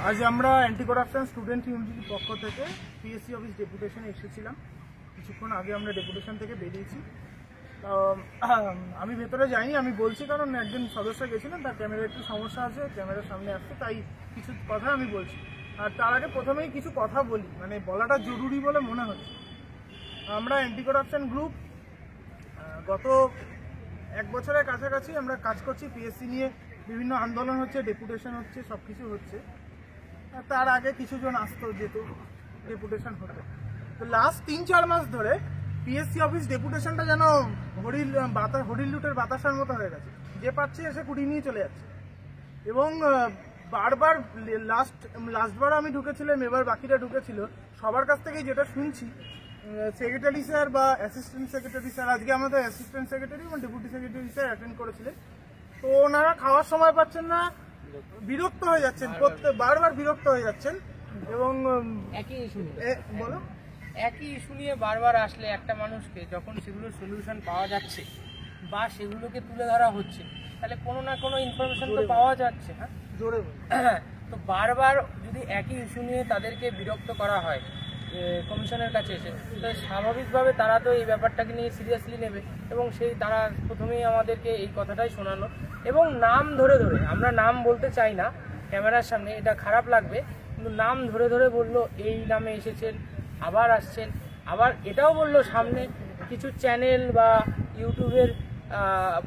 আজ আমরা anti corruption student ইউনিটির পক্ষ থেকে পিএসসি অফিস ডেপুটেশনে এসেছিলাম। কিছুক্ষণ আগে আমরা ডেপুটেশন থেকে বেরিয়েছি। আমি ভেতরে যাইনি, আমি বলছি কারণ একজন সদস্য গেছিলেন, তার ক্যামেরার একটু সমস্যা আছে, ক্যামেরার সামনে আসছে, তাই কিছু কথা আমি বলছি। আর তার আগে প্রথমেই কিছু কথা বলি, মানে বলাটা জরুরি বলে মনে হচ্ছে। আমরা অ্যান্টি করাপশন গ্রুপ গত 1 বছরের কাছাকাছি আমরা কাজ করছি পিএসসি নিয়ে। বিভিন্ন আন্দোলন হচ্ছে, ডেপুটেশন হচ্ছে, সব কিছু হচ্ছে। তার আগে কিছুজন আসতো, যেত, ডেপুটেশন হতো। তো লাস্ট 3-4 মাস ধরে পিএসসি অফিস ডেপুটেশনটা যেন হরিল লুটের বাতাসার মতো হয়ে গেছে। যে পাচ্ছে এসে কুড়ি নিয়ে চলে যাচ্ছে। এবং বারবার লাস্টবার আমি ঢুকেছিলাম, এবার বাকিরা ঢুকেছিল, সবার কাছ থেকেই যেটা শুনছি, সেক্রেটারি স্যার বা অ্যাসিস্ট্যান্ট সেক্রেটারি স্যার, আজকে আমাদের অ্যাসিস্ট্যান্ট সেক্রেটারি এবং ডেপুটি সেক্রেটারি স্যার অ্যাটেন্ড করেছিলেন, তো ওনারা খাওয়ার সময় পাচ্ছেন না, বিরক্ত হয়ে যাচ্ছেন, বারবার বিরক্ত হয়ে যাচ্ছেন। এবং একই ইস্যু বলো, একই ইস্যু নিয়ে বারবার আসলে একটা মানুষকে যখন সেগুলোর সলিউশন পাওয়া যাচ্ছে বা সেগুলোকে তুলে ধরা হচ্ছে, তাহলে কোনো না কোনো ইনফরমেশন তো পাওয়া যাচ্ছে। হ্যাঁ, জোরে তো বারবার যদি একই ইস্যু নিয়ে তাদেরকে বিরক্ত করা হয় কমিশনের কাছে এসে, তো স্বাভাবিকভাবে তারা তো এই ব্যাপারটাকে নিয়ে সিরিয়াসলি নেবে এবং তারা প্রথমেই আমাদেরকে এই কথাটাই শোনালো। এবং নাম ধরে ধরে, আমরা নাম বলতে চাই না ক্যামেরার সামনে, এটা খারাপ লাগবে, কিন্তু নাম ধরে ধরে বললো এই নামে এসেছেন, আবার আসছেন, আবার এটাও বললো সামনে কিছু চ্যানেল বা ইউটিউবের,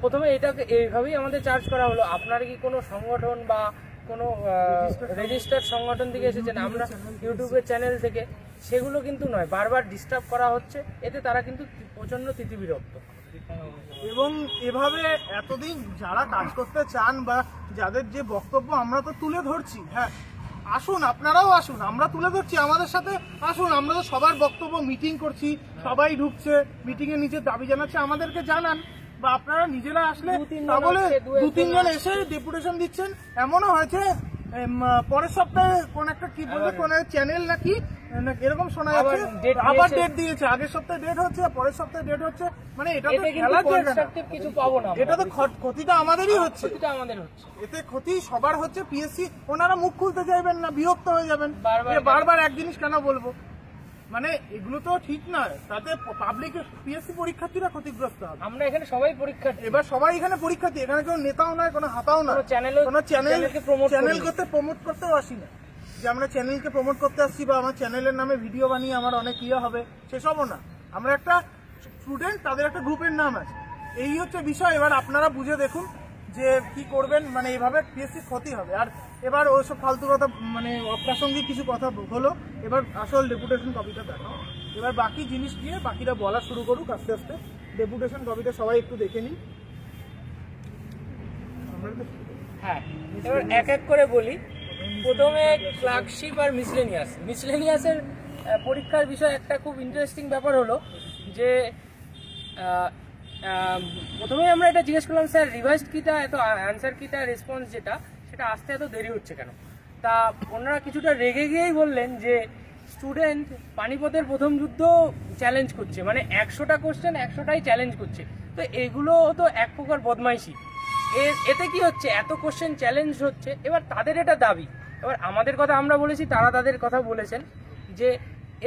প্রথমে এটাকে এইভাবেই আমাদের চার্জ করা হলো, আপনারা কি কোনো সংগঠন বা কোনো রেজিস্টার্ড সংগঠন থেকে এসেছেন, আমরা ইউটিউবের চ্যানেল থেকে, সেগুলো কিন্তু নয়, বারবার ডিস্টার্ব করা হচ্ছে। এতে তারা কিন্তু প্রচণ্ড তিতিবিরক্ত। এবং এভাবে এতদিন যারা কাজ করতে চান বা যাদের যে বক্তব্য আমরা তো তুলে ধরছি, হ্যাঁ আসুন, আপনারাও আসুন, আমরা তুলে ধরছি, আমাদের সাথে আসুন, আমরা তো সবার বক্তব্য মিটিং করছি, সবাই ঢুকছে, মিটিং এর নিচে দাবি জানাচ্ছে, আমাদেরকে জানান, বা আপনারা নিজেরা আসলে তাহলে 2-3 জন এসে ডেপুটেশন দিচ্ছেন। এমনও হয়েছে পরের সপ্তাহে কোন একটা কি বলবে, কোন চ্যানেল নাকি এরকম শোনা যাচ্ছে, আবার ডেট দিয়েছে, আগের সপ্তাহে ডেট হচ্ছে, পরের সপ্তাহে ডেট হচ্ছে, মানে এটা তো খেলার জায়গা না, কিছু পাবো না, এটা তো ক্ষতিটা আমাদেরই হচ্ছে, এতে ক্ষতি সবার হচ্ছে। পিএসসি ওনারা মুখ খুলতে চাইবেন না, বিরক্ত হয়ে যাবেন, বারবার এক জিনিস কেন বলবো, মানে এগুলো তো ঠিক নয়, তাতে পাবলিক পিএসসি পরীক্ষার্থীরা ক্ষতিগ্রস্ত হবে। আমরা এখানে সবাই পরীক্ষার্থী, এবার সবাই এখানে পরীক্ষার্থী, এখানে কোনো নেতাও নয়, কোনো হাতাও নয়, কোনো চ্যানেল করতে প্রমোট করতেও আসি না, যে আমরা চ্যানেলকে প্রমোট করতে আসছি বা আমার চ্যানেলের নামে ভিডিও বানিয়ে আমার অনেক ইয়ে হবে, সেসবও না। আমরা একটা স্টুডেন্ট, তাদের একটা গ্রুপের নাম আছে, এই হচ্ছে বিষয়। এবার আপনারা বুঝে দেখুন যে কি করবেন, মানে এইভাবে পিএসসি ক্ষতি হবে। আর এবার ওইসব ফালতু কথা, মানে অপ্রাসঙ্গিক কিছু কথা হলো, এবার আসল ডেপুটেশন কপিটা দেখো, এবার বাকি জিনিস দিয়ে বাকিরা বলা শুরু করুক আস্তে আস্তে। ডেপুটেশন কপিটা সবাই একটু দেখে নিন। হ্যাঁ, এবার এক এক করে বলি। প্রথমে ক্লার্কশিপ আর মিসলেনিয়াসের পরীক্ষার বিষয়ে একটা খুব ইন্টারেস্টিং ব্যাপার হলো যে প্রথমেই আমরা এটা জিজ্ঞেস করলাম, স্যার রিভাইজড কিটা, এত অ্যান্সার কিটা, রেসপন্স যেটা, সেটা আসতে এত দেরি হচ্ছে কেন? তা ওনারা কিছুটা রেগে গিয়েই বললেন যে স্টুডেন্ট পানিপথের প্রথম যুদ্ধ চ্যালেঞ্জ করছে, মানে 100টা কোশ্চেন 100টাই চ্যালেঞ্জ করছে, তো এগুলো তো এক প্রকার বদমাইশি। এতে কি হচ্ছে, এত কোশ্চেন চ্যালেঞ্জ হচ্ছে, এবার তাদের এটা দাবি। এবার আমাদের কথা আমরা বলেছি, তারা তাদের কথা বলেছেন যে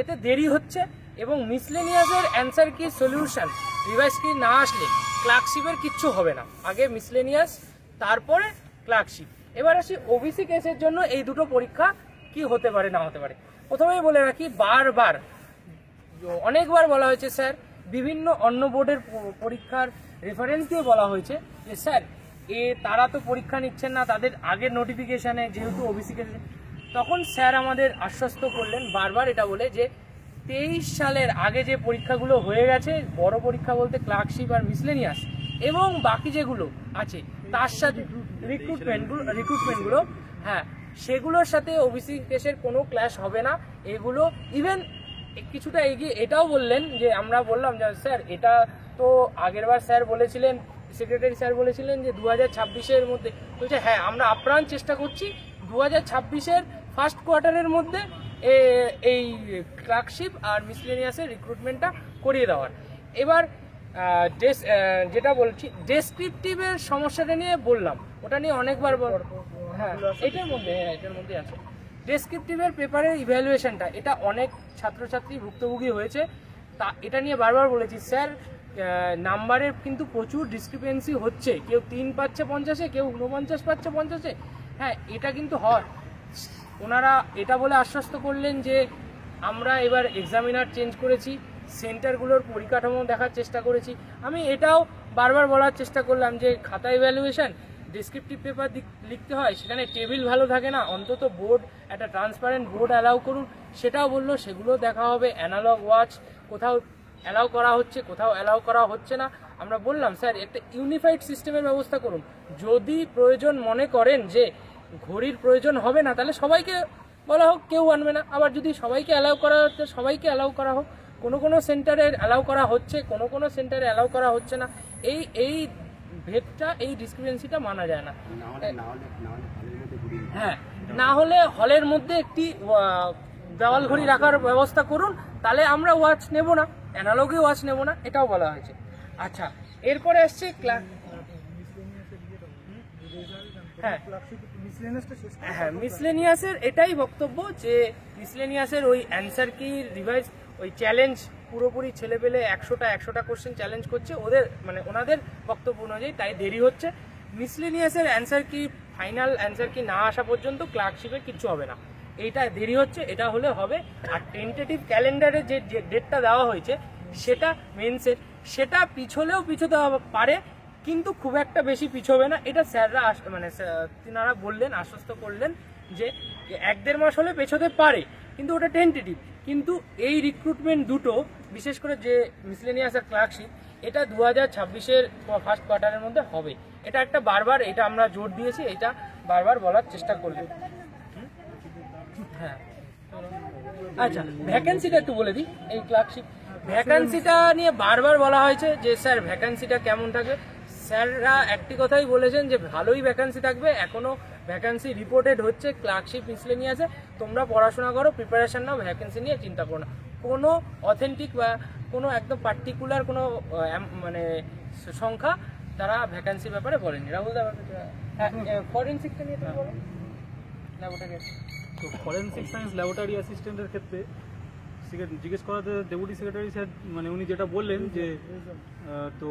এতে দেরি হচ্ছে এবং মিসলেনিয়াসের অ্যান্সার কি সলিউশন রিভাইজ কি না আসলে ক্লার্কশিপের কিচ্ছু হবে না, আগে মিসলেনিয়াস তারপরে ক্লার্কশিপ। এবার আসি ওবিসি কেসের জন্য এই দুটো পরীক্ষা কি হতে পারে না হতে পারে। প্রথমেই বলে রাখি, অনেকবার বলা হয়েছে স্যার, বিভিন্ন অন্য বোর্ডের পরীক্ষার রেফারেন্স দিয়ে বলা হয়েছে যে স্যার তারা তো পরীক্ষা নিচ্ছেন না, তাদের আগের নোটিফিকেশনে যেহেতু ওবিসি কেসে, তখন স্যার আমাদের আশ্বস্ত করলেন বারবার এটা বলে যে 23 সালের আগে যে পরীক্ষাগুলো হয়ে গেছে, বড় পরীক্ষা বলতে ক্লার্কশিপ আর মিসলেনিয়াস এবং বাকি যেগুলো আছে তার সাথে রিক্রুটমেন্টগুলো, হ্যাঁ সেগুলোর সাথে ওবিসি কেসের কোনো ক্ল্যাশ হবে না। এগুলো ইভেন কিছুটা এগিয়ে এটাও বললেন যে, আমরা বললাম যে স্যার এটা তো আগেরবার স্যার বলেছিলেন, সেক্রেটারি স্যার বলেছিলেন যে 2026-এর মধ্যে, বলছে হ্যাঁ আমরা আপ্রাণ চেষ্টা করছি 2026-এর ফার্স্ট কোয়ার্টারের মধ্যে এই ক্লার্কশিপ আর মিসলেনিয়াসের রিক্রুটমেন্টটা করিয়ে দেওয়ার। এবার যেটা বলছি ডেসক্রিপটিভের সমস্যাটা নিয়ে বললাম, ওটা নিয়ে অনেকবার হ্যাঁ এটার মধ্যে আছে ডেসক্রিপটিভের পেপারের ইভ্যালুয়েশনটা, এটা অনেক ছাত্রছাত্রী ভুক্তভোগী হয়েছে। তা এটা নিয়ে বারবার বলেছি স্যার, নাম্বারের কিন্তু প্রচুর ডিসক্রিপেন্সি হচ্ছে, কেউ 3 পাচ্ছে 50-এ, কেউ 49 পাচ্ছে 50-এ। হ্যাঁ এটা কিন্তু হয়। ওনারা এটা বলে আশ্বস্ত করলেন যে আমরা এবার এক্সামিনার চেঞ্জ করেছি, সেন্টারগুলোর পরিকাঠামো দেখার চেষ্টা করেছি। আমি এটাও বারবার বলার চেষ্টা করলাম যে খাতা ইভ্যালুয়েশন ডেসক্রিপটিভ পেপার লিখতে হয়, সেখানে টেবিল ভালো থাকে না, অন্তত বোর্ড একটা ট্রান্সপারেন্ট বোর্ড অ্যালাউ করুন। সেটাও বললো সেগুলো দেখা হবে। অ্যানালগ ওয়াচ কোথাও অ্যালাউ করা হচ্ছে, কোথাও অ্যালাউ করা হচ্ছে না। আমরা বললাম স্যার একটা ইউনিফাইড সিস্টেমের ব্যবস্থা করুন, যদি প্রয়োজন মনে করেন যে ঘড়ির প্রয়োজন হবে না তাহলে সবাইকে বলা হোক, কেউ আনবে না। আবার যদি সবাইকে অ্যালাউ করা হচ্ছে সবাইকে অ্যালাউ করা হোক। কোনো সেন্টারে অ্যালাউ করা হচ্ছে, কোনো সেন্টারে অ্যালাউ করা হচ্ছে না। এই ভেদটা, এই ডিসক্রিপেন্সিটা মানা যায় না। হ্যাঁ না হলে হলের মধ্যে একটি দেওয়াল ঘড়ি রাখার ব্যবস্থা করুন, তাহলে আমরা ওয়াচ নেব না, অ্যানালগে ওয়াচ নেব না, এটাও বলা হয়েছে। আচ্ছা এরপরে আসছে মিসলেনিয়াসের এটাই বক্তব্য যে মিসলেনিয়াসের ওই অ্যান্সার কি রিভাইজ, ওই চ্যালেঞ্জ পুরোপুরি ছেলেপেলে 100টা কোশ্চেন চ্যালেঞ্জ করছে ওদের, মানে ওনাদের বক্তব্য অনুযায়ী, তাই দেরি হচ্ছে। মিসলেনিয়াসের অ্যান্সার কি ফাইনাল অ্যান্সার কি না আসা পর্যন্ত ক্লার্কশিপের কিচ্ছু হবে না, এইটা দেরি হচ্ছে, এটা হলে হবে। আর টেন্টেটিভ ক্যালেন্ডারে যে ডেটটা দেওয়া হয়েছে সেটা মেন্সের, সেটা পিছোতে পারে কিন্তু খুব একটা বেশি পিছোবে না। এটা স্যাররা মানে তিনারা বললেন, আশ্বস্ত করলেন যে 1-1.5 মাস হলে পেছোতে পারে, কিন্তু ওটা টেন্টেটিভ। কিন্তু এই রিক্রুটমেন্ট দুটো, বিশেষ করে যে মিসলেনিয়াস আর ক্লার্কশিপ, এটা 2026-এর ফার্স্ট কোয়ার্টারের মধ্যে হবে। এটা একটা বারবার, এটা আমরা জোর দিয়েছি, এটা বারবার বলার চেষ্টা করলেন। হ্যাঁ আচ্ছা ভ্যাকেন্সিটা একটু বলে দিই। এই ক্লার্কশিপ ভ্যাকেন্সিটা নিয়ে বারবার বলা হয়েছে যে স্যার ভ্যাকেন্সিটা কেমন থাকবে। স্যাররা একটি কথাই বলেছেন যে ভালোই ভ্যাকেন্সি থাকবে, এখনো ভ্যাকেন্সি রিপোর্টেড হচ্ছে ক্লার্কশিপ মিসলেনিয়াসে, তোমরা পড়াশোনা করো, প্রিপারেশন নাও, ভ্যাকেন্সি নিয়ে চিন্তা করো না। কোনো অথেন্টিক বা কোনো একদম পার্টিকুলার কোনো মানে সংখ্যা তারা ভ্যাকেন্সির ব্যাপারে বলেনি। রাহুল দা ফরেনসিকটা নিয়ে তুমি বলো। তো ফরেনসিক সায়েন্স ল্যাবরেটরি অ্যাসিস্ট্যান্টের ক্ষেত্রে জিজ্ঞেস করাতে ডেপুটি সেক্রেটারি স্যার মানে উনি যেটা বললেন যে তো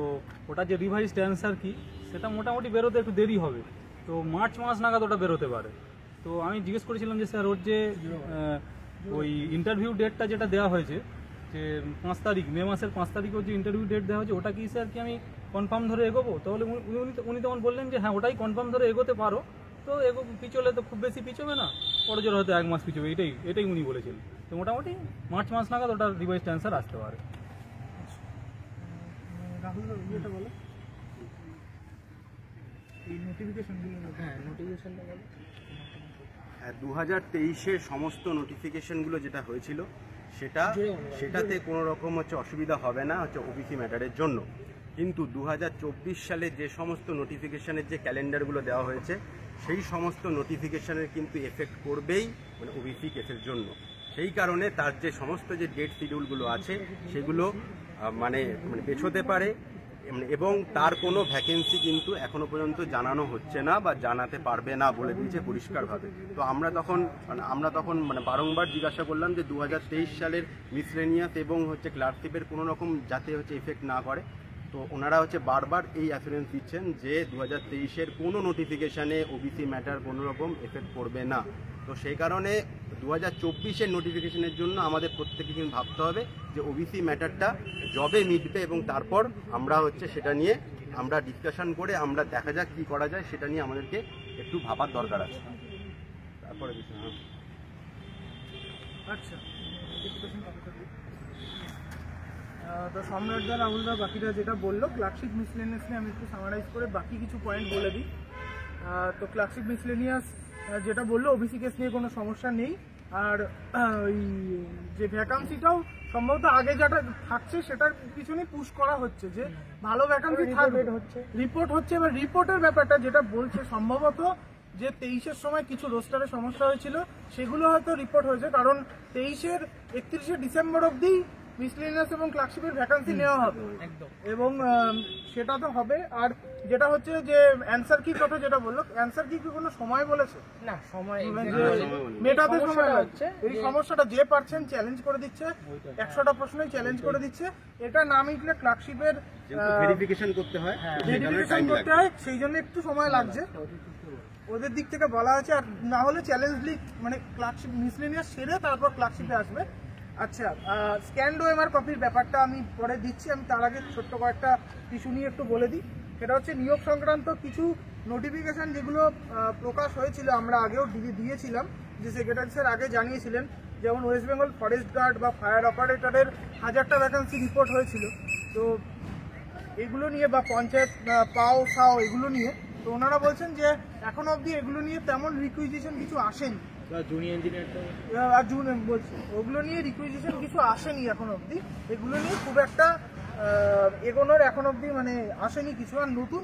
ওটা যে রিভাইজড অ্যান্সার কি সেটা মোটামুটি বেরোতে একটু দেরি হবে, তো মার্চ মাস নাগাদ ওটা বেরোতে পারে। তো আমি জিজ্ঞেস করেছিলাম যে স্যার ওর যে ওই ইন্টারভিউ ডেটটা যেটা দেওয়া হয়েছে যে 5 তারিখ, মে মাসের 5 তারিখে যে ইন্টারভিউ ডেট দেওয়া হয়েছে, ওটা কি স্যার কি আমি কনফার্ম ধরে এগোবো? তাহলে উনি তখন বললেন যে হ্যাঁ ওটাই কনফার্ম ধরে এগোতে পারো, তো পিছলে তো খুব বেশি পিছবে না, বড় জোর হয়তো 1 মাস পিছবে, এটাই উনি বলেছিলেন। তো মোটামুটি মার্চ মাস নাগাদ ওটার রিভাইজড অ্যান্সার আসতে পারে। রাহুল এটা বলো, এই নোটিফিকেশনগুলো। হ্যাঁ নোটিফিকেশনটা বলো। 2023-এর সমস্ত নোটিফিকেশনগুলো যেটা হয়েছিল সেটাতে কোনো রকম অসুবিধা হবে না ওবিসি ম্যাটারের জন্য। কিন্তু 2024 সালে যে সমস্ত নোটিফিকেশনের যে ক্যালেন্ডারগুলো দেওয়া হয়েছে সেই সমস্ত নোটিফিকেশনের কিন্তু এফেক্ট করবেই মানে ওবিসি কেসের জন্য। সেই কারণে তার যে সমস্ত যে ডেট শিডিউলগুলো আছে সেগুলো মানে পেছোতে পারে, এবং তার কোনো ভ্যাকেন্সি কিন্তু এখনো পর্যন্ত জানানো হচ্ছে না বা জানাতে পারবে না বলে দিয়েছে পরিষ্কারভাবে। তো আমরা তখন বারংবার জিজ্ঞাসা করলাম যে 2023 সালের মিসলেনিয়াস এবং ক্লার্কশিপের কোনো রকম যাতে এফেক্ট না করে। তো ওনারা বারবার এই অ্যাসুরেন্স দিচ্ছেন যে 2023-এর কোনো নোটিফিকেশানে ওবিসি ম্যাটার কোনো রকম এফেক্ট করবে না। তো সেই কারণে 2024-এর নোটিফিকেশনের জন্য আমাদের প্রত্যেকে কিন্তু ভাবতে হবে যে ওবিসি ম্যাটারটা জবে মিটবে, এবং তারপর আমরা সেটা নিয়ে আমরা ডিসকাশন করে আমরা দেখা যাক কী করা যায়, সেটা নিয়ে আমাদেরকে একটু ভাবার দরকার আছে। তারপরে আচ্ছা তো সম্রাটদা, রাহুলদা, বাকিরা যেটা বললো ক্লার্কশিপ মিসলেনিয়াস নিয়ে আমি একটু সামারাইজ করে বাকি কিছু পয়েন্ট বলে দিই। তো ক্লার্কশিপ মিসলেনিয়াস যেটা বললো ওবিসি কেস নিয়ে কোনো সমস্যা নেই। আর ওই যে ভ্যাকান্সিটাও সম্ভবত আগে যেটা থাকছে সেটার পিছনে পুশ করা হচ্ছে যে ভালো ভ্যাকান্সি থাকবে, রিপোর্ট হচ্ছে। এবার রিপোর্টের ব্যাপারটা যেটা বলছে সম্ভবত যে 23-এর সময় কিছু রোস্টারের সমস্যা হয়েছিল, সেগুলো হয়তো রিপোর্ট হয়েছে, কারণ 23-এর 31শে ডিসেম্বর অবধি মিসলেনিয়াস এবং ক্লার্কশিপের ভ্যাকান্সি নেওয়া হবে একদম। এবং সেটা তো হবে। আর যেটা হচ্ছে যে অ্যান্সার কি কথা যেটা বললো, অ্যান্সার কি কোনো সময় বলেছে না, সময় মেটাতে সময় সমস্যাটা হচ্ছে, হচ্ছে এই সমস্যাটা যে পারছেন চ্যালেঞ্জ করে দিচ্ছে, 100টা প্রশ্নই চ্যালেঞ্জ করে দিচ্ছে। এটা না মিটলে ক্লার্কশিপের ভেরিফিকেশন করতে হয়, ভেরিফিকেশন করতে হয়, সেই জন্য একটু সময় লাগছে ওদের দিক থেকে বলা আছে। আর না হলে চ্যালেঞ্জ লিগ মানে ক্লার্কশিপ মিসলেনিয়াস সেরে তারপর ক্লার্কশিপে আসবে। আচ্ছা, স্ক্যান্ড ওএমআর কপির ব্যাপারটা আমি পরে দিচ্ছি, আমি তার আগে ছোট্ট কয়েকটা ইস্যু নিয়ে একটু বলে দিই। সেটা হচ্ছে নিয়োগ সংক্রান্ত কিছু নোটিফিকেশন যেগুলো প্রকাশ হয়েছিল, আমরা আগেও দিয়েছিলাম, যে সেক্রেটারি স্যার আগে জানিয়েছিলেন, যেমন ওয়েস্ট বেঙ্গল ফরেস্ট গার্ড বা ফায়ার অপারেটরের 1000টা ভ্যাকান্সি রিপোর্ট হয়েছিল। তো এগুলো নিয়ে বা পঞ্চায়েত পাও সাও এগুলো নিয়ে, তো ওনারা বলছেন যে এখন অবধি এগুলো নিয়ে তেমন রিকুইজিশন কিছু আসেনি। জুনিয়র ইঞ্জিনিয়ারটা আর বলছি ওগুলো নিয়ে রিকুইজিশন কিছু আসেনি এখন অবধি, এগুলো নিয়ে খুব একটা এগোনোর এখন অবধি মানে আসেনি কিছু। আর নতুন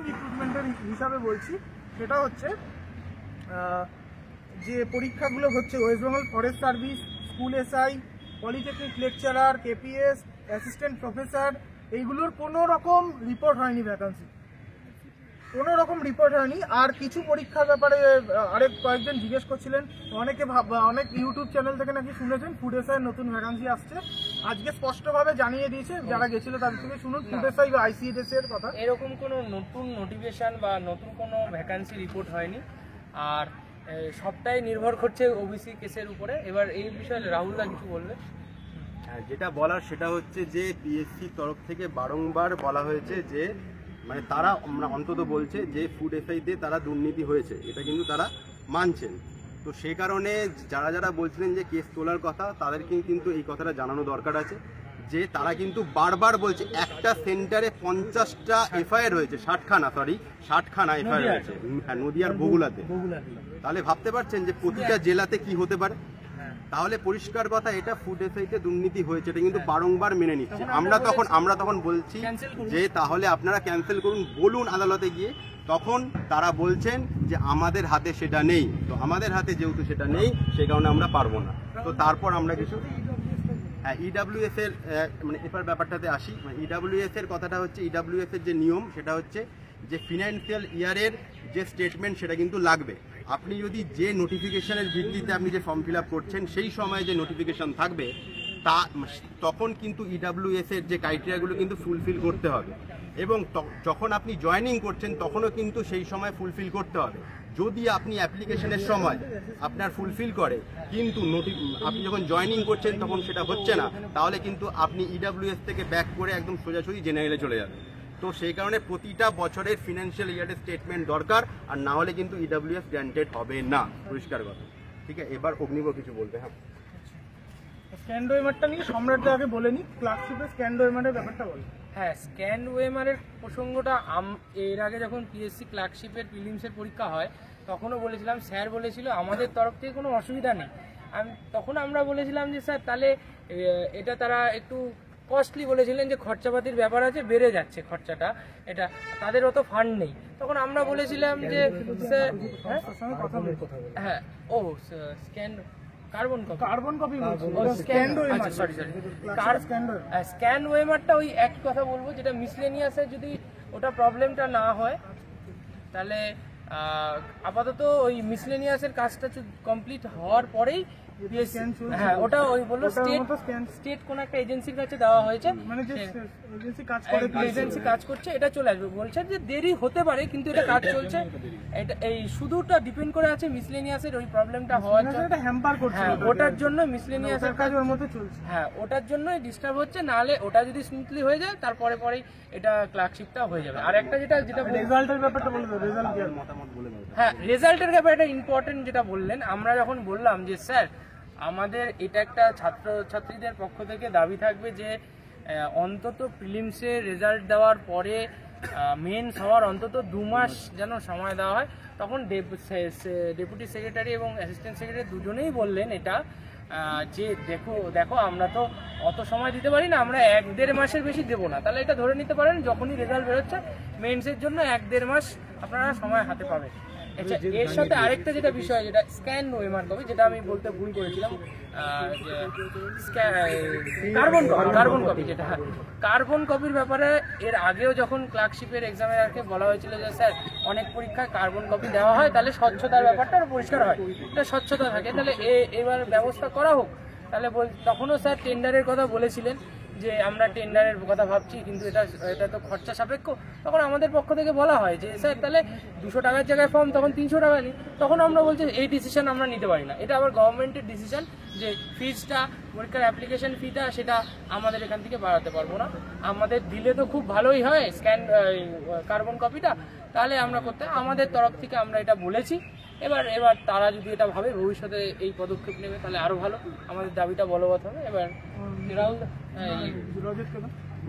রিক্রুটমেন্টের হিসাবে বলছি, সেটা হচ্ছে যে পরীক্ষাগুলো হচ্ছে West Bengal forest service, school SI, polytechnic lecturer, KPS, assistant professor, এইগুলোর কোনো রকম রিপোর্ট হয়নি, ভ্যাকান্সি কোনো রকম রিপোর্ট হয়নি। আর কিছু পরীক্ষার ব্যাপারে আরেক কয়েকজন জিজ্ঞেস করছিলেন, অনেক ইউটিউব চ্যানেল থেকে নাকি শুনেছেন ফুড এসআই নতুন ভ্যাকান্সি আসছে। আজকে স্পষ্টভাবে জানিয়ে দিয়েছে, যারা গেছিল তাদের থেকে শুনুন ফুড এসআই বা আইসিএস এর কথা। এরকম কোনো নতুন নোটিফিকেশন বা নতুন কোনো ভ্যাকান্সি রিপোর্ট হয়নি, আর সবটাই নির্ভর করছে ওবিসি কেসের উপরে। এবার এই বিষয়ে রাহুলদা কিছু বলবে। হ্যাঁ, যেটা বলার সেটা হচ্ছে যে পিএসসির তরফ থেকে বারংবার বলা হয়েছে যে মানে তারা অন্তত বলছে যে ফুড এসআইতে তারা দুর্নীতি হয়েছে, এটা কিন্তু তারা মানছেন। তো সেই কারণে যারা বলছিলেন যে কেস তোলার কথা, তাদেরকে কিন্তু এই কথাটা জানানো দরকার আছে যে তারা কিন্তু বারবার বলছে একটা সেন্টারে 50টা এফআইআর হয়েছে, 60খানা এফআইআর হয়েছে, হ্যাঁ, নদীয়ার বগুলাতে। তাহলে ভাবতে পারছেন যে প্রতিটা জেলাতে কি হতে পারে। তাহলে পরিষ্কার কথা, এটা ফুড এসআইতে দুর্নীতি হয়েছে, এটা কিন্তু বারংবার মেনে নিচ্ছে। আমরা তখন বলছি যে তাহলে আপনারা ক্যান্সেল করুন, বলুন আদালতে গিয়ে। তখন তারা বলছেন যে আমাদের হাতে সেটা নেই। তো আমাদের হাতে যেহেতু সেটা নেই, সেই কারণে আমরা পারবো না। তো তারপর আমরা কিছু হ্যাঁ ইডাব্লিউএস এর মানে এবার ব্যাপারটাতে আসি। ইডাব্লিউএস এর কথাটা হচ্ছে, ইডাব্লিউএস এর যে নিয়ম সেটা হচ্ছে যে ফিনান্সিয়াল ইয়ারের যে স্টেটমেন্ট সেটা কিন্তু লাগবে। আপনি যদি যে নোটিফিকেশনের ভিত্তিতে আপনি যে ফর্ম ফিল আপ করছেন সেই সময় যে নোটিফিকেশন থাকবে তখন কিন্তু ইডাব্লিউএস এর যে ক্রাইটেরিয়াগুলো কিন্তু ফুলফিল করতে হবে, এবং যখন আপনি জয়েনিং করছেন তখনও কিন্তু সেই সময় ফুলফিল করতে হবে। যদি আপনি অ্যাপ্লিকেশনের সময় আপনার ফুলফিল করে কিন্তু আপনি যখন জয়েনিং করছেন তখন সেটা হচ্ছে না, তাহলে কিন্তু আপনি ইডাব্লিউএস থেকে ব্যাক করে একদম সোজাসুজি জেনারেলে চলে যাবেন। তো সেই কারণে প্রতিটা বছরের ফিনান্সিয়াল ইয়ারের স্টেটমেন্ট দরকার, আর না হলে কিন্তু ইডাব্লিউএস গ্র্যান্টেড হবে না, পরিষ্কার কথা। ঠিক আছে, এবার অগ্নিব কিছু বলবে। হ্যাঁ, স্ক্যান্ড ওএমআরটা নিয়ে সম্রাটটা আগে বলে নি, ক্লার্কশিপের স্ক্যান্ড ওএমআরের ব্যাপারটা বলে। হ্যাঁ, স্ক্যান ওএমআরের প্রসঙ্গটা এর আগে যখন পিএসসি ক্লার্কশিপের প্রিলিমসের পরীক্ষা হয় তখনও বলেছিলাম, স্যার বলেছিল আমাদের তরফ থেকে কোনো অসুবিধা নেই। তখন আমরা বলেছিলাম যে স্যার তাহলে এটা তারা একটু কস্টলি বলেছিলেন, যে খরচাপাতির ব্যাপার আছে, বেড়ে যাচ্ছে খরচাটা, এটা তাদের অত ফান্ড নেই। তখন আমরা বলেছিলাম যে স্যার হ্যাঁ ও স্ক্যান কার্বন কপি স্ক্যান ওএমআরটা ওই একই কথা বলবো, যেটা মিসলেনিয়াসের যদি ওটা প্রবলেমটা না হয় তাহলে আপাতত ওই মিসলেনিয়াসের কাজটা কমপ্লিট হওয়ার পরেই হ্যাঁ ওটা ওই বললো স্টেট কোন একটা এজেন্সির কাছে দেওয়া হয়েছে, মানে যে এজেন্সি কাজ করছে, এটা চলে আসবে। বলছেন যে দেরি হতে পারে কিন্তু এটা কাজ চলছে। এটা এই শুধুটা ডিপেন্ড করে আছে মিসলেনিয়াসের ওই প্রবলেমটা হওয়ার জন্য, হ্যাঁ ওটার জন্য মিসলেনিয়াসের কাজ ওর মধ্যে চলছে, হ্যাঁ ওটার জন্যই ডিস্টার্ব হচ্ছে। নাহলে ওটা যদি স্মুথলি হয়ে যায় তারপরে পরেই এটা ক্লার্কশিপটা হয়ে যাবে। আর একটা যেটা রেজাল্টের ব্যাপারটা বলে দাও, রেজাল্ট কি মতামত বলে দাও। হ্যাঁ, রেজাল্টের ব্যাপারে এটা ইম্পর্টেন্ট যেটা বললেন। আমরা যখন বললাম যে স্যার আমাদের এটা একটা ছাত্রছাত্রীদের পক্ষ থেকে দাবি থাকবে যে অন্তত প্রিলিমসে রেজাল্ট দেওয়ার পরে মেন্স হওয়ার অন্তত 2 মাস যেন সময় দেওয়া হয়। তখন ডেপুটি সেক্রেটারি এবং অ্যাসিস্ট্যান্ট সেক্রেটারি দুজনেই বললেন এটা যে দেখো আমরা তো অত সময় দিতে পারি না, আমরা 1-1.5 মাসের বেশি দেবো না। তাহলে এটা ধরে নিতে পারেন যখনই রেজাল্ট বেরোচ্ছে মেন্সের জন্য 1-1.5 মাস আপনারা সময় হাতে পাবেন। আচ্ছা, এর সাথে আরেকটা যেটা বিষয়, যেটা স্ক্যান ওএমআর কপি, যেটা আমি বলতে ভুল করেছিলাম, কার্বন কপি, যেটা কার্বন কপির ব্যাপারে এর আগেও যখন ক্লার্কশিপের এক্সামের আগে বলা হয়েছিল যে স্যার অনেক পরীক্ষায় কার্বন কপি দেওয়া হয়, তাহলে স্বচ্ছতার ব্যাপারটা আরো পরিষ্কার হয়, এটা স্বচ্ছতা থাকে, তাহলে এবার ব্যবস্থা করা হোক। তাহলে তখনও স্যার টেন্ডারের কথা বলেছিলেন যে আমরা টেন্ডারের কথা ভাবছি, কিন্তু এটা তো খরচা সাপেক্ষ। তখন আমাদের পক্ষ থেকে বলা হয় যে স্যার তাহলে 200 টাকার জায়গায় ফর্ম তখন 300 টাকা নিই। তখন আমরা বলছি এই ডিসিশন আমরা নিতে পারি না, এটা আবার গভর্নমেন্টের ডিসিশন, যে ফিজটা, পরীক্ষার অ্যাপ্লিকেশন ফিটা সেটা আমাদের এখান থেকে বাড়াতে পারবো না। আমাদের দিলে তো খুব ভালোই হয় স্ক্যান কার্বন কপিটা, তাহলে আমরা করতে, আমাদের তরফ থেকে আমরা এটা বলেছি। এবার তারা যদি এটা ভাবে ভবিষ্যতে এই পদক্ষেপ নেবে তাহলে আরো ভালো, আমাদের দাবিটা বলবৎ হবে। এবার রাহুল,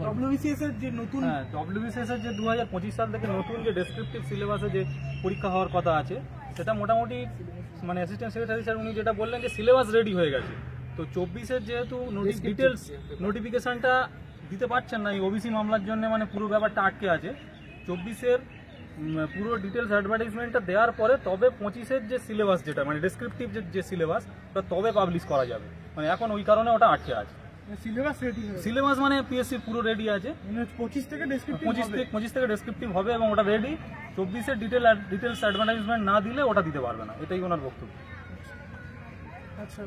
ডব্লিউবিসিএস এর যে নতুন ডব্লিউবিসিএস এর যে 2025 সাল থেকে নতুন যে ডেসক্রিপটিভ সিলেবাসে যে পরীক্ষা হওয়ার কথা আছে, সেটা মোটামুটি মানে অ্যাসিস্ট্যান্ট সেক্রেটারি স্যার উনি যেটা বললেন যে সিলেবাস রেডি হয়ে গেছে। তো 24-এর যেহেতু ডিটেলস নোটিফিকেশনটা দিতে পারছেন না এই ওবিসি মামলার জন্য, মানে পুরো ব্যাপারটা আটকে আছে। 24-এর পুরো ডিটেলস অ্যাডভার্টাইজমেন্টটা দেওয়ার পরে তবে 25-এর যে সিলেবাস, যেটা মানে ডেসক্রিপটিভ যে সিলেবাস, ওটা তবে পাবলিশ করা যাবে। মানে এখন ওই কারণে ওটা আটকে আছে। সিলেবাস মানে পিএসসি পুরো রেডি আছে, 25 থেকে ডেসক্রিপটিভ হবে এবং ওটা রেডি। 24-এর ডিটেলস অ্যাডভার্টাইজমেন্ট না দিলে ওটা দিতে পারবে না, এটাই ওনার বক্তব্য। আচ্ছা,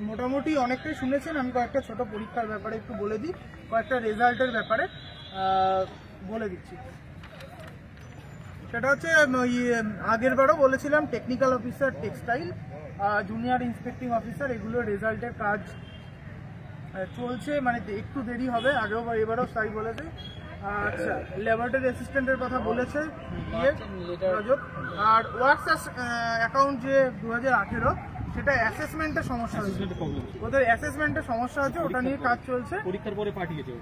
মোটামুটি অনেকটাই শুনেছেন। আমি কয়েকটা ছোট পরীক্ষার ব্যাপারে একটু বলে দিই, কয়েকটা রেজাল্টের ব্যাপারে বলে দিচ্ছি। সেটা হচ্ছে আগের বারও বলেছিলাম technical officer textile, junior inspecting officer, এগুলোর রেজাল্টের কাজ চলছে, মানে একটু দেরি হবে, আগেও এবারও তাই বলেছে। আচ্ছা, ল্যাবরেটরি অ্যাসিস্ট্যান্টের কথা বলেছে আর ওয়ার্কস অ্যাকাউন্ট যে 2018, সেটা অ্যাসেসমেন্টের সমস্যা হয়েছে, ওদের অ্যাসেসমেন্টের সমস্যা হচ্ছে, ওটা নিয়ে কাজ চলছে।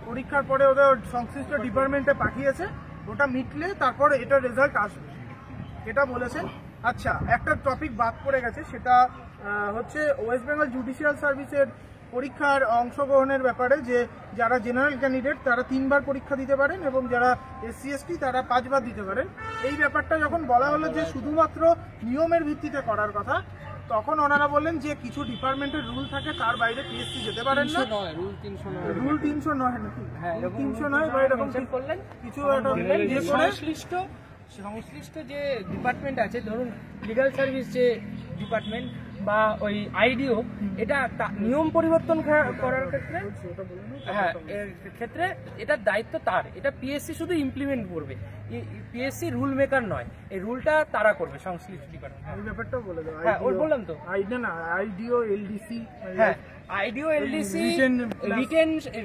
পরীক্ষার পরে ওদের সংশ্লিষ্ট ডিপার্টমেন্টে পাঠিয়েছে, ওটা মিটলে তারপরে এটার রেজাল্ট আসবে, এটা বলেছেন। আচ্ছা, একটা টপিক বাদ পড়ে গেছে, সেটা হচ্ছে ওয়েস্ট বেঙ্গল জুডিশিয়াল সার্ভিসের পরীক্ষার অংশগ্রহণের ব্যাপারে, যে যারা জেনারেল ক্যান্ডিডেট তারা 3 বার পরীক্ষা দিতে পারেন এবং যারা SC/ST তারা 5 বার দিতে পারেন। এই ব্যাপারটা যখন বলা হলো যে শুধুমাত্র নিয়মের ভিত্তিতে করার কথা, তখন ওনারা বললেন যে কিছু ডিপার্টমেন্টের রুল থাকে, তার বাইরে পিএসসি যেতে পারেন না। রুল 309 নাকি? হ্যাঁ, 309 বা এরকম কিছু একটা সংশ্লিষ্ট যে ডিপার্টমেন্ট আছে, ধরুন লিগ্যাল সার্ভিস যে ডিপার্টমেন্ট বা ওই আইডিও, এটা নিয়ম পরিবর্তন করার ক্ষেত্রে, হ্যাঁ এর ক্ষেত্রে এটার দায়িত্ব তার, এটা পিএসসি শুধু ইমপ্লিমেন্ট করবে, পিএসসি রুল মেকার নয়, এই রুলটা তারা করবে সংশ্লিষ্ট ডিপার্টমেন্ট। এই ব্যাপারটা বলে দাও। হ্যাঁ, ওর বললাম তো, আইডিও এলডিসি, হ্যাঁ আইডিও এলডিসি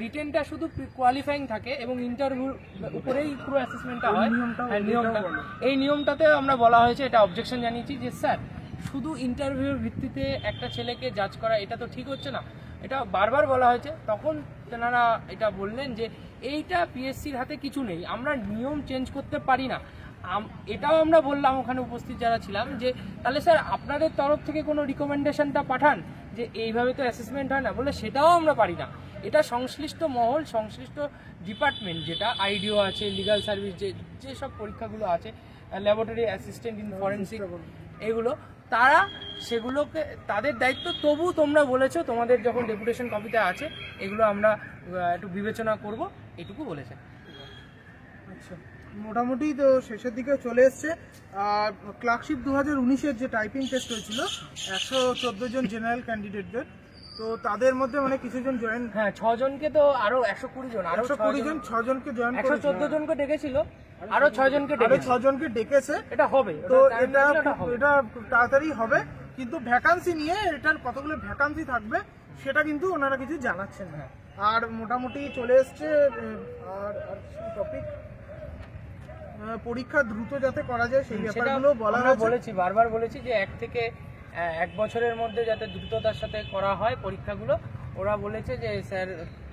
রিটেনটা শুধু কোয়ালিফাইং থাকে এবং ইন্টারভিউ উপরেই পুরো অ্যাসেসমেন্টটা হয়। নিয়মটা, এই নিয়মটাতে আমরা বলা হয়েছে, এটা অবজেকশন জানিয়েছি যে স্যার শুধু ইন্টারভিউর ভিত্তিতে একটা ছেলেকে জাজ করা এটা তো ঠিক হচ্ছে না, এটা বারবার বলা হয়েছে। তখন তেনারা এটা বললেন যে এইটা পিএসসির হাতে কিছু নেই, আমরা নিয়ম চেঞ্জ করতে পারি না। এটাও আমরা বললাম ওখানে উপস্থিত যারা ছিলাম যে তাহলে স্যার আপনাদের তরফ থেকে কোনো রিকমেন্ডেশনটা পাঠান যে এইভাবে তো অ্যাসেসমেন্ট হয় না, বলে সেটাও আমরা পারি না। এটা সংশ্লিষ্ট মহল, সংশ্লিষ্ট ডিপার্টমেন্ট, যেটা আইডিও আছে, লিগ্যাল সার্ভিস যেসব পরীক্ষাগুলো আছে, ল্যাবরেটরি অ্যাসিস্ট্যান্ট ইন ফরেন্সিক, এগুলো তারা সেগুলোকে তাদের দায়িত্ব। তবু তোমরা বলেছো তোমাদের যখন ডেপুটেশন কপিতে আছে, এগুলো আমরা একটু বিবেচনা করব, এটুকু বলেছে। আচ্ছা, মোটামুটি তো শেষের দিকে চলে এসছে। ক্লার্কশিপ 2019-এর যে টাইপিং টেস্ট হয়েছিল 114 জন জেনারেল ক্যান্ডিডেটদের, তো তাদের মধ্যে মানে কিছুজন জয়েন, হ্যাঁ 6 জনকে, তো আরো 120 জন, আরো 6 জনকে জয়েন, 114 জনকে ডেকেছিল, আরো 6 জনকে ডেকেছে। এটা হবে, তো এটা তাড়াতাড়ি হবে, কিন্তু ভ্যাকান্সি নিয়ে এটার কতগুলো ভ্যাকান্সি থাকবে সেটা কিন্তু ওনারা কিছু জানাচ্ছেন না। আর মোটামুটি চলে এসছে আর টপিক, পরীক্ষা দ্রুত যাতে করা যায় সেই ব্যাপারগুলো বলা হয়েছে। বারবার বলেছি যে 1 থেকে 1 বছরের মধ্যে যাতে দ্রুততার সাথে করা হয় পরীক্ষাগুলো। ওরা বলেছে যে স্যার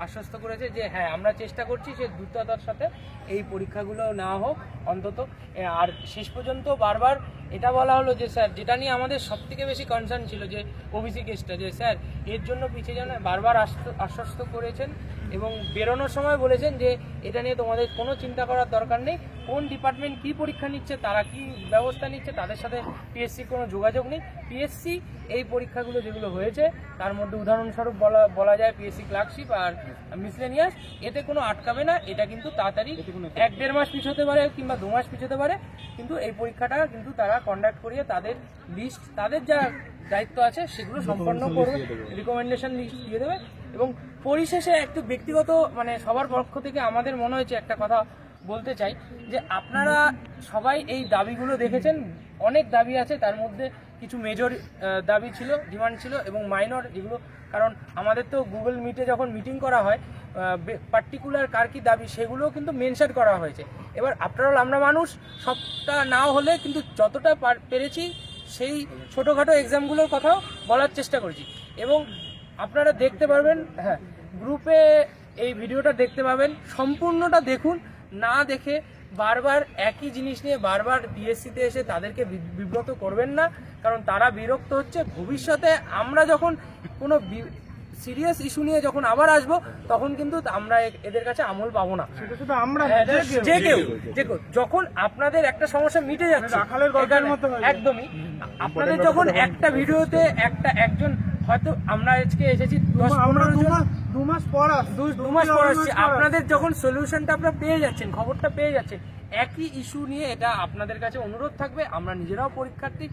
আশ্বস্ত করেছে যে হ্যাঁ আমরা চেষ্টা করছি সে দ্রুততার সাথে এই পরীক্ষাগুলো নেওয়া হোক অন্তত। আর শেষ পর্যন্ত বারবার এটা বলা হলো যে স্যার, যেটা নিয়ে আমাদের সবথেকে বেশি কনসার্ন ছিল যে ওবিসি কেসটা, যে স্যার এর জন্য পিছিয়ে যান, বারবার আশ্বস্ত করেছেন এবং বেরোনোর সময় বলেছেন যে এটা নিয়ে তোমাদের কোনো চিন্তা করার দরকার নেই, কোন ডিপার্টমেন্ট কী পরীক্ষা নিচ্ছে, তারা কি ব্যবস্থা নিচ্ছে, তাদের সাথে পিএসসি কোনো যোগাযোগ নেই। পিএসসি এই পরীক্ষাগুলো যেগুলো হয়েছে তার মধ্যে উদাহরণস্বরূপ বলা যায় পিএসসি ক্লার্কশিপ আর মিসলেনিয়াস, এতে কোনো আটকাবে না। এটা কিন্তু তাড়াতাড়ি 1-1.5 মাস পিছোতে পারে কিংবা 2 মাস পিছোতে পারে, কিন্তু এই পরীক্ষাটা কিন্তু তারা কন্ডাক্ট করিয়ে তাদের লিস্ট, তাদের যা দায়িত্ব আছে সেগুলো সম্পন্ন করবে, রিকমেন্ডেশন লিস্ট দিয়ে দেবে। এবং পরিশেষে একটু ব্যক্তিগত মানে সবার পক্ষ থেকে আমাদের মনে হয়েছে একটা কথা বলতে চাই যে আপনারা সবাই এই দাবিগুলো দেখেছেন, অনেক দাবি আছে, তার মধ্যে কিছু মেজর দাবি ছিল, ডিমান্ড ছিল এবং মাইনর যেগুলো, কারণ আমাদের তো গুগল মিটে যখন মিটিং করা হয় পার্টিকুলার কার কি দাবি সেগুলো কিন্তু মেনশন করা হয়েছে। এবার আপনারা আমরা মানুষ, সবটা নাও হলে কিন্তু যতটা পেরেছি সেই ছোটোখাটো এক্সামগুলোর কথাও বলার চেষ্টা করেছি। এবং আপনারা দেখতে পারবেন, হ্যাঁ গ্রুপে এই ভিডিওটা দেখতে পাবেন, সম্পূর্ণটা দেখুন, না দেখে বারবার একই জিনিস নিয়ে বারবার পিএসসিতে এসে তাদেরকে বিব্রত করবেন না, কারণ তারা বিরক্ত হচ্ছে। ভবিষ্যতে আমরা যখন কোনো সিরিয়াস ইস্যু নিয়ে যখন আবার আসবো তখন কিন্তু আমরা এদের কাছে আমল পাবো না। সেটা শুধু আমরা, যে কেউ যখন আপনাদের একটা সমস্যা মিটে যাচ্ছে একদমই, আপনাদের যখন একটা ভিডিওতে একজন, হয়তো আমরা আজকে এসেছি 2 মাস পর আসছি, আপনাদের যখন সলিউশনটা আপনারা পেয়ে যাচ্ছেন, খবরটা পেয়ে যাচ্ছেন, একই ইস্যু নিয়ে এটা আপনাদের কাছে অনুরোধ থাকবে, আমরা নিজেরাও পরীক্ষার্থী,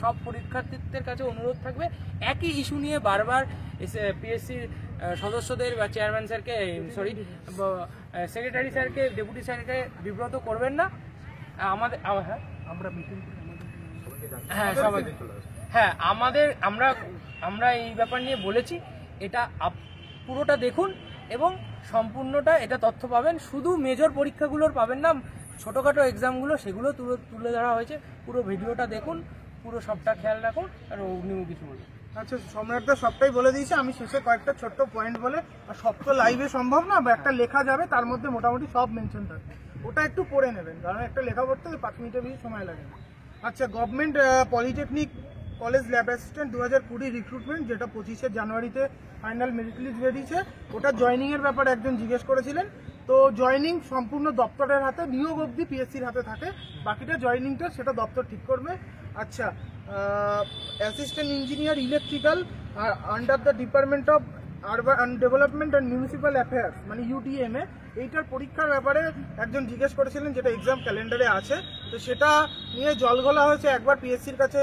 সব পরীক্ষার্থীদের কাছে অনুরোধ থাকবে, একই ইস্যু নিয়ে বারবার পিএসসির সদস্যদের বা চেয়ারম্যান স্যারকে, সরি সেক্রেটারি স্যারকে, ডেপুটি স্যারকে বিব্রত করবেন না। আমাদের আমরা মিটিং, হ্যাঁ সবাই, হ্যাঁ আমরা এই ব্যাপার নিয়ে বলেছি, এটা পুরোটা দেখুন এবং সম্পূর্ণটা এটা তথ্য পাবেন, শুধু মেজর পরীক্ষাগুলোর পাবেন না, ছোটোখাটো এক্সামগুলো সেগুলো তুলে ধরা হয়েছে। পুরো ভিডিওটা দেখুন, পুরো সবটা খেয়াল রাখুন। আর অগ্নিমু কিছু বলুন। আচ্ছা, সম্রাটদা সবটাই বলে দিয়েছে, আমি শেষে কয়েকটা ছোট্ট পয়েন্ট বলে, আর সব তো লাইভে সম্ভব না, বা একটা লেখা যাবে তার মধ্যে মোটামুটি সব মেনশন থাকবে, ওটা একটু পড়ে নেবেন, কারণ একটা লেখা পড়তে 5 মিনিটের বেশি সময় লাগে না। আচ্ছা, government polytechnic college lab assistant 2020 recruitment, যেটা 25শে জানুয়ারিতে ফাইনাল মেরিট লিস্ট বেরিয়েছে, ওটা জয়নিংয়ের ব্যাপারে একজন জিজ্ঞেস করেছিলেন। তো জয়নিং সম্পূর্ণ দপ্তরের হাতে, নিয়োগ অবধি পিএসসির হাতে থাকে, বাকিটা জয়নিংটা সেটা দপ্তর ঠিক করবে। আচ্ছা, assistant engineer electrical under the department of urban development and municipal affairs, মানে ইউডিএমএ, এইটার পরীক্ষার ব্যাপারে একজন জিজ্ঞেস করেছিলেন, যেটা এক্সাম ক্যালেন্ডারে আছে। তো সেটা নিয়ে জলঘোলা হয়েছে, একবার পিএসসির কাছে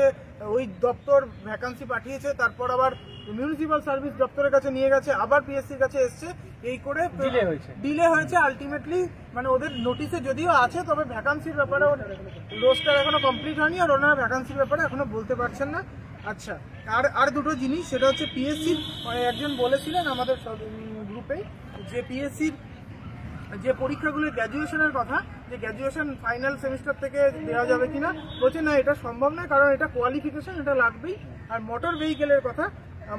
ওই দপ্তর ভ্যাকান্সি পাঠিয়েছে, তারপর আবার মিউনিসিপ্যাল সার্ভিস দপ্তরের কাছে নিয়ে গেছে, আবার পিএসসির কাছে এসছে, এই করে ডিলে হয়েছে। আলটিমেটলি মানে ওদের নোটিশে যদিও আছে, তবে ভ্যাকান্সির ব্যাপারে রোস্টার এখনো কমপ্লিট হয়নি, আর ওনারা ভ্যাকান্সির ব্যাপারে এখনো বলতে পারছেন না। আচ্ছা, আর দুটো জিনিস, সেটা হচ্ছে পিএসসির একজন বলেছিলেন আমাদের গ্রুপেই যে পিএসসির যে পরীক্ষাগুলো গ্র্যাজুয়েশনের কথা, যে গ্র্যাজুয়েশন ফাইনাল সেমিস্টার থেকে দেওয়া যাবে কিনা, বলছে না এটা সম্ভব নয়, কারণ এটা কোয়ালিফিকেশন, এটা লাগবেই। আর মোটর ভেহিকেলের কথা,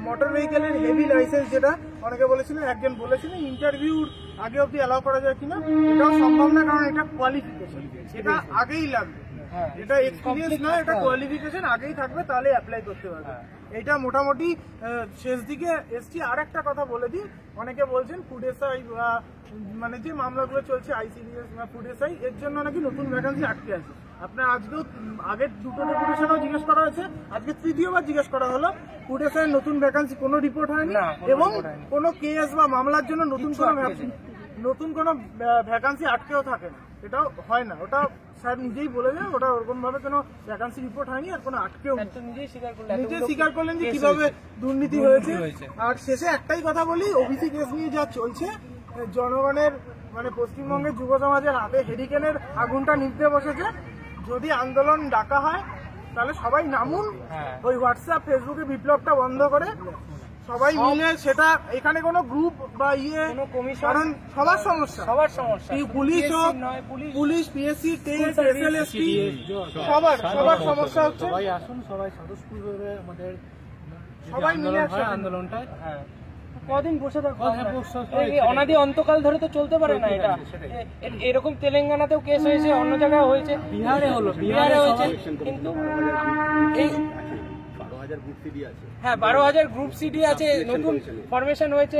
মোটর ভেহিকেলের হেভি লাইসেন্স, যেটা অনেকে বলেছিলেন, একজন বলেছিলেন ইন্টারভিউর আগে অব্দি অ্যালাউ করা যায় কিনা, এটাও সম্ভব না, কারণ এটা কোয়ালিফিকেশন, এটা আগেই লাগবে, এটা এক্সপিরিয়েন্স নয়, এটা কোয়ালিফিকেশন আগেই থাকবে, তাহলে অ্যাপ্লাই করতে পারবে। এটা মোটামুটি শেষ দিকে এসছি। আর একটা কথা বলে দিই, অনেকে বলছেন ফুড এসআই বা মানে যে মামলাগুলো চলছে আইসিডিএস বা ফুড এসআই, এর জন্য নাকি নতুন ভ্যাকান্সি আটকে আছে। আপনার আজকেও আগের দুটো ডেপুটেশনও জিজ্ঞেস করা হয়েছে, আজকে তৃতীয়বার জিজ্ঞেস করা হলো, ফুড এসআই নতুন ভ্যাকান্সি কোনো রিপোর্ট হয়নি, এবং কোনো কেস বা মামলার জন্য নতুন কোনো ভ্যাকান্সি আটকেও থাকে না, এটাও হয় না। ওটা স্যার নিজেই বলে দেন, ওটা ওরকম ভাবে কোনো ভ্যাকান্সি রিপোর্ট হয়নি, আর কোনো আটকেও নিজেই স্বীকার করলেন যে কিভাবে দুর্নীতি হয়েছে। আর শেষে একটাই কথা বলি, ওবিসি কেস নিয়ে যা চলছে, জনগণের মানে পশ্চিমবঙ্গের যুব সমাজের হাতে হেরিকেনের আগুনটা নিভতে বসেছে। যদি আন্দোলন ডাকা হয় তাহলে সবাই নামুন, ওই হোয়াটসঅ্যাপ ফেসবুকে বিপ্লবটা বন্ধ করে সবাই মিলে, সেটা এখানে কোনো গ্রুপ বা কারণ সবার সমস্যা, পুলিশ হোক, পুলিশ, পিএসসি, টেস্ট, এসএলএসটি, সবার সমস্যা হচ্ছে। সবাই আসুন, সবাই স্বতঃস্ফূর্তভাবে আমাদের সবাই মিলে আন্দোলনটা কদিন বসে থাকবো অনাদি অন্তকাল ধরে তো চলতে পারে না এটা। এরকম তেলেঙ্গানাতেও কেস হয়েছে, অন্য জায়গায় হয়েছে, বিহারে হয়েছে, কিন্তু এই 12,000 গ্রুপ সিডি আছে। হ্যাঁ 12,000 গ্রুপ সিডি আছে, নতুন ফরমেশন হয়েছে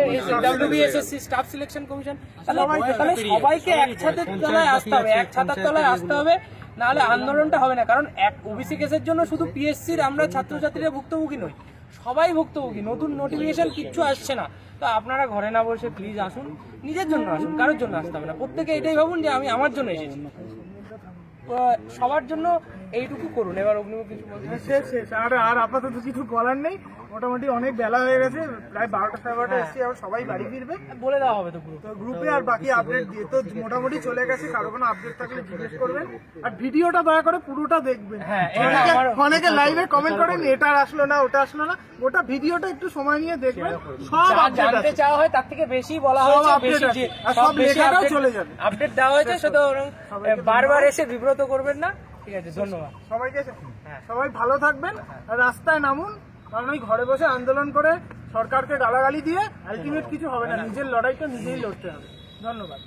WBSSC স্টাফ সিলেকশন কমিশন। তাহলে সবাইকে এক ছাদের তলায় আসতে হবে, এক ছাতার তলায় আসতে হবে, নাহলে আন্দোলনটা হবে না। কারণ এক ওবিসি কেসের জন্য শুধু পিএসসির আমরা ছাত্রছাত্রীরা ভুক্তভোগী নই, সবাই ভুক্তভোগী। নতুন নোটিফিকেশন কিচ্ছু আসছে না, তো আপনারা ঘরে না বসে প্লিজ আসুন, নিজের জন্য আসুন, কারোর জন্য আসতে হবে না। প্রত্যেকে এটাই ভাবুন যে আমি আমার জন্য এসেছি, সবার জন্য এইটুকু করুন। এবার অগ্নিমুখ কিছু বলতে শেষ আর আপাতত কিছু বলার নেই। মোটামুটি অনেক বেলা হয়ে গেছে, প্রায় 12টা 12:30 এসছি, আবার সবাই বাড়ি ফিরবে। বলে দেওয়া হবে তো গ্রুপে আর বাকি আপডেট দিয়ে তো মোটামুটি চলে গেছে। কারো কোনো আপডেট থাকলে জিজ্ঞেস করবেন, আর ভিডিওটা দয়া করে পুরোটা দেখবেন। অনেকে লাইভে কমেন্ট করেন এটা আসলো না ওটা আসলো না, ওটা ভিডিওটা একটু সময় নিয়ে দেখবেন, সব জানতে চাওয়া হয় তার থেকে বেশি বলা হয়েছে, সব লেখাটাও চলে যাবে, আপডেট দেওয়া হয়েছে। শুধু বারবার এসে বিব্রত করবেন না, ঠিক আছে? ধন্যবাদ সবাইকে। সবাই ভালো থাকবেন, আর রাস্তায় নামুন, কারণ ওই ঘরে বসে আন্দোলন করে সরকারকে গালাগালি দিয়ে আলটিমেট কিছু হবে না। নিজের লড়াইটা নিজেই লড়তে হবে। ধন্যবাদ।